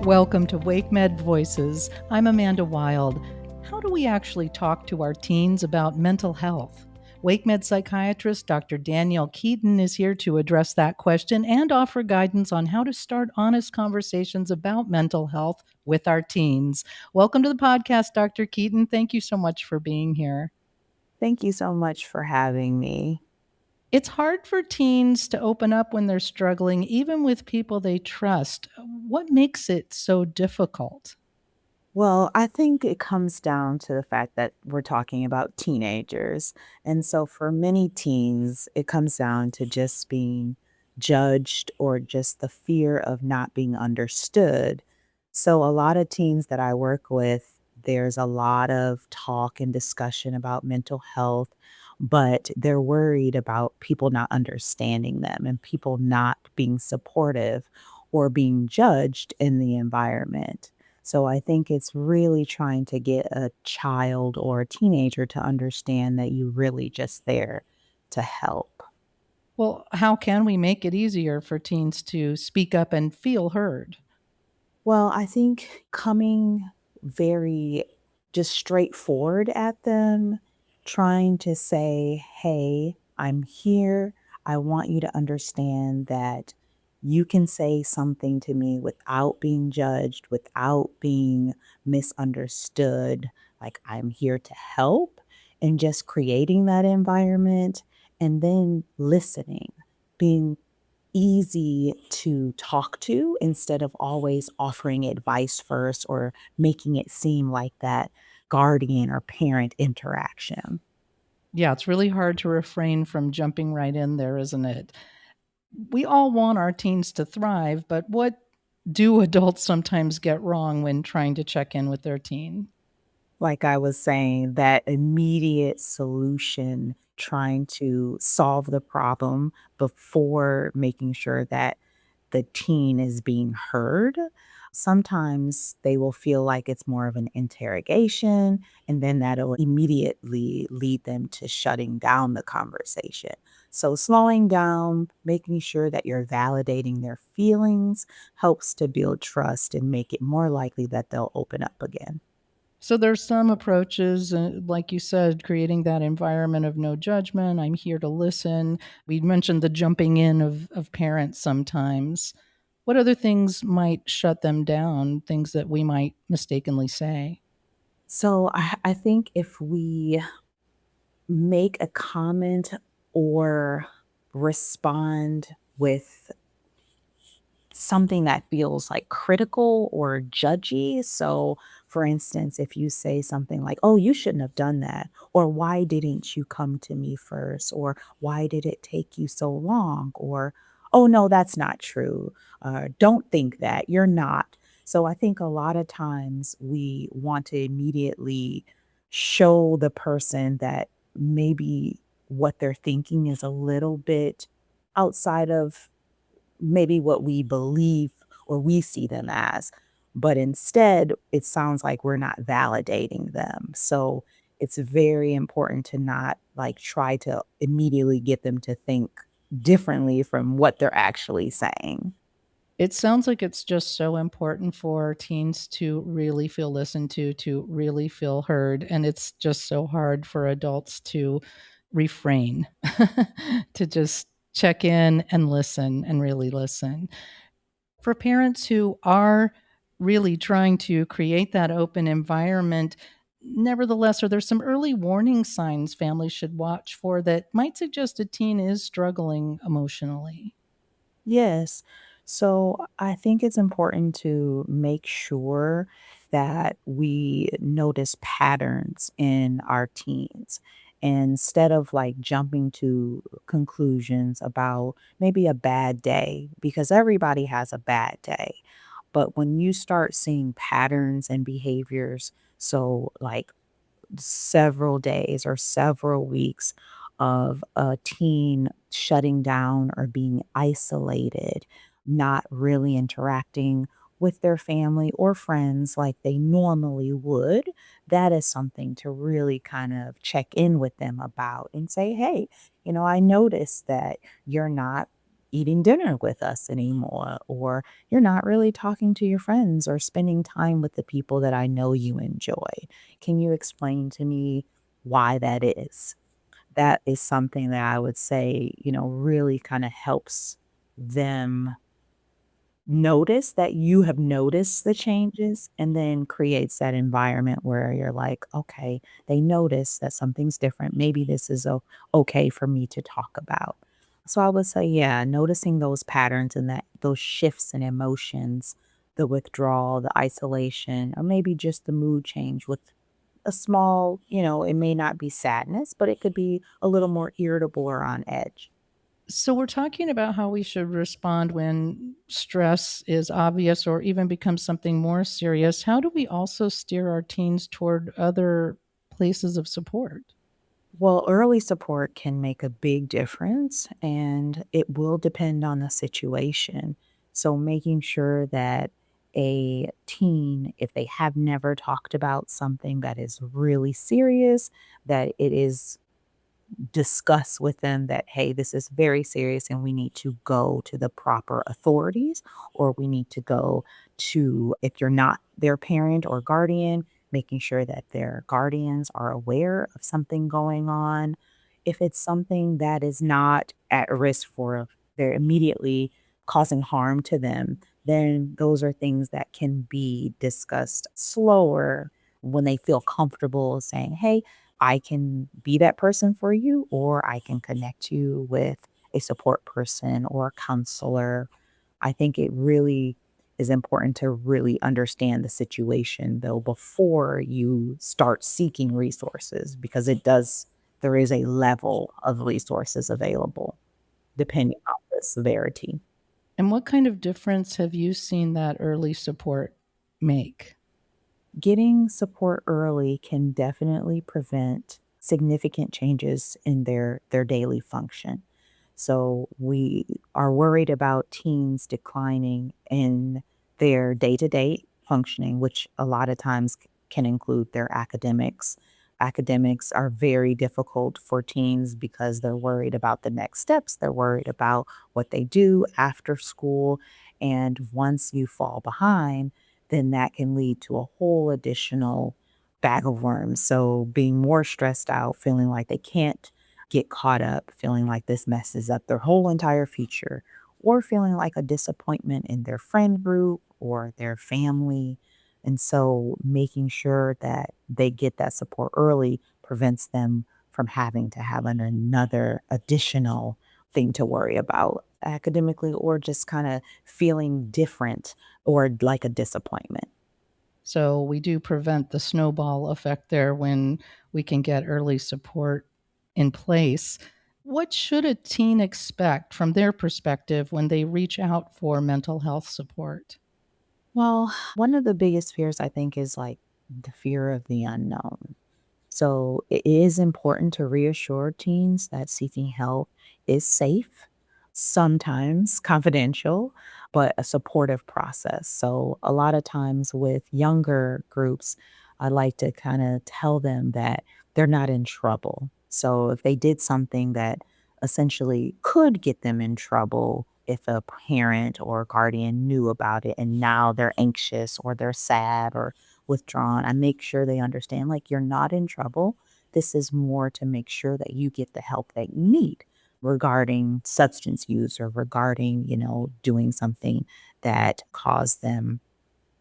Welcome to WakeMed Voices. I'm Amanda Wild. How do we actually talk to our teens about mental health? WakeMed psychiatrist Dr. Danielle Keyton is here to address that question and offer guidance on how to start honest conversations about mental health with our teens. Welcome to the podcast, Dr. Keyton. Thank you so much for being here. Thank you so much for having me. It's hard for teens to open up when they're struggling, even with people they trust. What makes it so difficult? Well, I think it comes down to the fact that we're talking about teenagers. And so for many teens, it comes down to just being judged or just the fear of not being understood. So a lot of teens that I work with, there's a lot of talk and discussion about mental health, but they're worried about people not understanding them and people not being supportive or being judged in the environment. So I think it's really trying to get a child or a teenager to understand that you're really just there to help. Well, how can we make it easier for teens to speak up and feel heard? Well, I think coming very just straightforward at them, trying to say, hey, I'm here. I want you to understand that you can say something to me without being judged, without being misunderstood. Like, I'm here to help, and just creating that environment and then listening, being easy to talk to instead of always offering advice first or making it seem like that guardian or parent interaction. Yeah, it's really hard to refrain from jumping right in there, isn't it? We all want our teens to thrive, but what do adults sometimes get wrong when trying to check in with their teen? Like I was saying, that immediate solution, trying to solve the problem before making sure that the teen is being heard. Sometimes they will feel like it's more of an interrogation, and then that'll immediately lead them to shutting down the conversation. So, slowing down, making sure that you're validating their feelings helps to build trust and make it more likely that they'll open up again. So there's some approaches, like you said, creating that environment of no judgment. I'm here to listen. We mentioned the jumping in of parents sometimes. What other things might shut them down? Things that we might mistakenly say? So, I think if we make a comment or respond with something that feels like critical or judgy. So, for instance, if you say something like, oh, you shouldn't have done that, or why didn't you come to me first, or why did it take you so long, or oh, no, that's not true. Don't think that, you're not. So, I think a lot of times we want to immediately show the person that maybe what they're thinking is a little bit outside of maybe what we believe or we see them as. But instead, it sounds like we're not validating them. So it's very important to not like try to immediately get them to think differently from what they're actually saying. It sounds like it's just so important for teens to really feel listened to really feel heard. And it's just so hard for adults to refrain, to just check in and listen and really listen. For parents who are really trying to create that open environment, nevertheless, are there some early warning signs families should watch for that might suggest a teen is struggling emotionally? Yes. So I think it's important to make sure that we notice patterns in our teens. Instead of like jumping to conclusions about maybe a bad day, because everybody has a bad day. But when you start seeing patterns and behaviors, so like several days or several weeks of a teen shutting down or being isolated, not really interacting with their family or friends like they normally would, that is something to really kind of check in with them about and say, hey, I noticed that you're not eating dinner with us anymore, or you're not really talking to your friends or spending time with the people that I know you enjoy. Can you explain to me why that is? That is something that I would say, really kind of helps them notice that you have noticed the changes and then creates that environment where you're like, okay, they notice that something's different. Maybe this is okay for me to talk about. So I would say, yeah, noticing those patterns and that those shifts in emotions, the withdrawal, the isolation, or maybe just the mood change with a small, it may not be sadness, but it could be a little more irritable or on edge. So, we're talking about how we should respond when stress is obvious or even becomes something more serious. How do we also steer our teens toward other places of support? Well, early support can make a big difference and it will depend on the situation. So, making sure that a teen, if they have never talked about something that is really serious, that it is discuss with them that, hey, this is very serious and we need to go to the proper authorities, or we need to go to, if you're not their parent or guardian, making sure that their guardians are aware of something going on. If it's something that is not at risk for they're immediately causing harm to them, then those are things that can be discussed slower when they feel comfortable saying, hey, I can be that person for you, or I can connect you with a support person or a counselor. I think it really is important to really understand the situation though before you start seeking resources because there is a level of resources available depending on the severity. And what kind of difference have you seen that early support make? Getting support early can definitely prevent significant changes in their daily function. So we are worried about teens declining in their day-to-day functioning, which a lot of times can include their academics. Academics are very difficult for teens because they're worried about the next steps. They're worried about what they do after school. And once you fall behind, then that can lead to a whole additional bag of worms. So being more stressed out, feeling like they can't get caught up, feeling like this messes up their whole entire future, or feeling like a disappointment in their friend group or their family. And so making sure that they get that support early prevents them from having to have another additional thing to worry about academically or just kind of feeling different or like a disappointment. So, we do prevent the snowball effect there when we can get early support in place. What should a teen expect from their perspective when they reach out for mental health support? Well, one of the biggest fears I think is like the fear of the unknown. So it is important to reassure teens that seeking help is safe, sometimes confidential, but a supportive process. So a lot of times with younger groups, I like to kind of tell them that they're not in trouble. So if they did something that essentially could get them in trouble, if a parent or guardian knew about it and now they're anxious or they're sad or withdrawn, I make sure they understand like you're not in trouble. This is more to make sure that you get the help that you need regarding substance use or regarding, doing something that caused them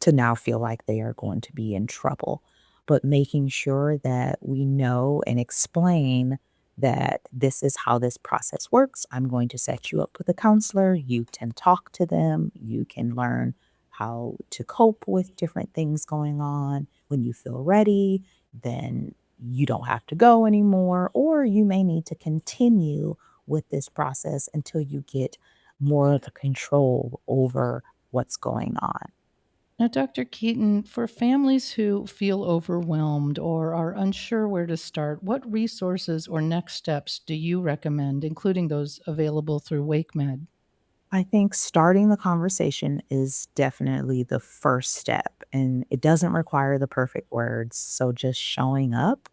to now feel like they are going to be in trouble. But making sure that we know and explain that this is how this process works. I'm going to set you up with a counselor. You can talk to them. You can learn how to cope with different things going on. When you feel ready, then you don't have to go anymore, or you may need to continue with this process until you get more of the control over what's going on. Now, Dr. Keaton, for families who feel overwhelmed or are unsure where to start, what resources or next steps do you recommend, including those available through WakeMed? I think starting the conversation is definitely the first step, and it doesn't require the perfect words. So just showing up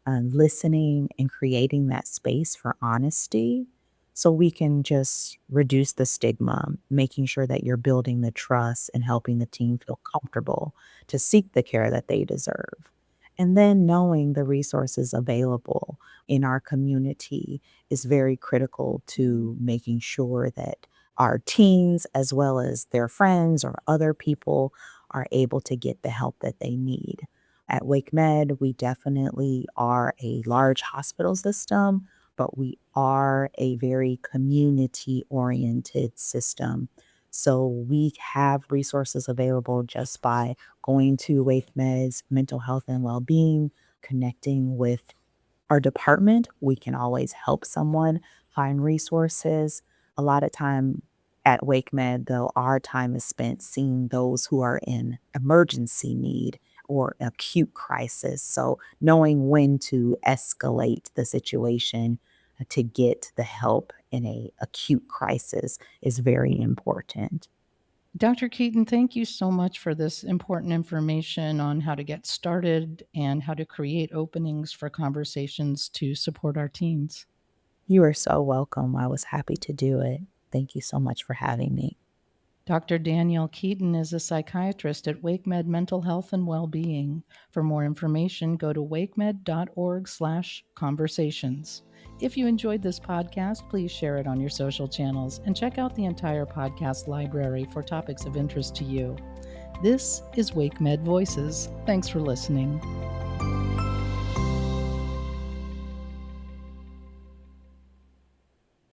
and listening and creating that space for honesty So we can just reduce the stigma, making sure that you're building the trust and helping the team feel comfortable to seek the care that they deserve. And then knowing the resources available in our community is very critical to making sure that our teens, as well as their friends or other people, are able to get the help that they need. At WakeMed, we definitely are a large hospital system, but we are a very community oriented system. So we have resources available just by going to WakeMed's mental health and well-being, connecting with our department. We can always help someone find resources. A lot of time at WakeMed, though, our time is spent seeing those who are in emergency need or acute crisis. So knowing when to escalate the situation to get the help in a acute crisis is very important. Dr. Keaton, thank you so much for this important information on how to get started and how to create openings for conversations to support our teens. You are so welcome. I was happy to do it. Thank you so much for having me. Dr. Danielle Keyton is a psychiatrist at WakeMed Mental Health and Wellbeing. For more information, go to wakemed.org/conversations. If you enjoyed this podcast, please share it on your social channels and check out the entire podcast library for topics of interest to you. This is WakeMed Voices. Thanks for listening.